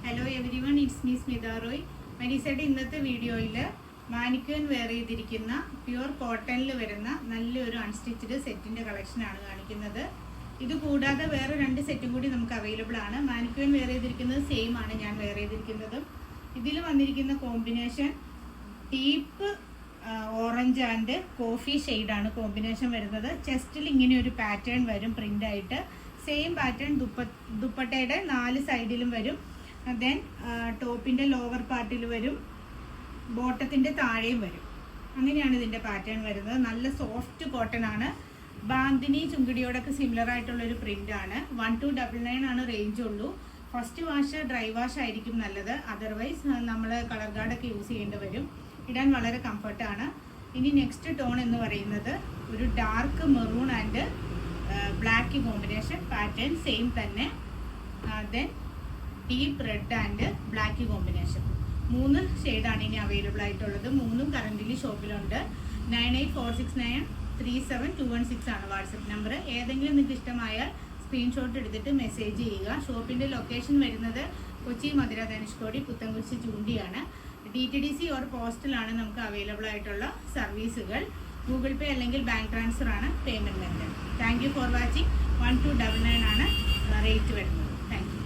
Hello everyone, it's me Smitha Roy. മരീസയുടെ ഇന്നത്തെ വീഡിയോയിൽ മാനിക്യൂൻ വെയർ ചെയ്തിരിക്കുന്ന പ്യുവർ കോട്ടണിൽ വരുന്ന നല്ലൊരു അൺസ്റ്റിച്ച്ഡ് സെറ്റിൻ്റെ കളക്ഷനാണ് കാണിക്കുന്നത്. ഇത് കൂടാതെ വേറെ 2 സെറ്റും കൂടി നമുക്ക് അവൈലബിൾ ആണ്. മാനിക്യൂൻ വെയർ ചെയ്തിരിക്കുന്നത് സെയിം ആണ് ഞാൻ വെയർ ചെയ്തിരിക്കുന്നതും. ഇതിൽ വന്നിരിക്കുന്ന combination deep orange and coffee ഷെയ്ഡാണ് കോമ്പിനേഷൻ വരുന്നത്. ചെസ്റ്റിൽ ഇങ്ങനെ ഒരു പാറ്റേൺ വരും പ്രിൻ്റായിട്ട്. സെയിം പാറ്റേൺ ദുപ്പട്ടയുടെ 4 സൈഡിലും വരും. ദെൻ ടോപ്പിൻ്റെ ലോവർ പാർട്ടിൽ വരും, ബോട്ടത്തിൻ്റെ താഴെയും വരും. അങ്ങനെയാണ് ഇതിൻ്റെ പാറ്റേൺ വരുന്നത്. നല്ല സോഫ്റ്റ് കോട്ടൺ ആണ്. ബാന്തിനി ചുങ്കിടിയോടൊക്കെ സിമിലർ ആയിട്ടുള്ളൊരു പ്രിൻ്റാണ്. 1299 ആണ് റേഞ്ച് ഉള്ളൂ. ഫസ്റ്റ് വാഷ് ഡ്രൈ വാഷ് ആയിരിക്കും നല്ലത്. അതർവൈസ് നമ്മൾ കളർ ഗാർഡൊക്കെ യൂസ് ചെയ്യേണ്ടി വരും. ഇടാൻ വളരെ കംഫർട്ടാണ്. ഇനി നെക്സ്റ്റ് ടോൺ എന്ന് പറയുന്നത് ഒരു dark maroon and black combination pattern same തന്നെ. Then deep red and black combination. 3 ഷെയ്ഡാണ് ഇനി അവൈലബിൾ ആയിട്ടുള്ളത്. 3ഉം കറൻ്റ് ഷോപ്പിലുണ്ട്. 9846937216 ആണ് വാട്സപ്പ് നമ്പർ. ഏതെങ്കിലും നിങ്ങൾക്ക് ഇഷ്ടമായാൽ സ്ക്രീൻഷോട്ട് എടുത്തിട്ട് മെസ്സേജ് ചെയ്യുക. ഷോപ്പിൻ്റെ ലൊക്കേഷൻ വരുന്നത് കൊച്ചി, മധുര, ധനുഷ്കോടി, പുത്തൻകുരിശ്, ചൂണ്ടിയാണ്. DTDC ഓർ പോസ്റ്റലാണ് നമുക്ക് അവൈലബിൾ ആയിട്ടുള്ള സർവീസുകൾ. ഗൂഗിൾ പേ അല്ലെങ്കിൽ ബാങ്ക് ട്രാൻസ്ഫർ ആണ് payment method. Thank you for watching. 1299 ആണ് റേറ്റ് വരുന്നത്. Thank you.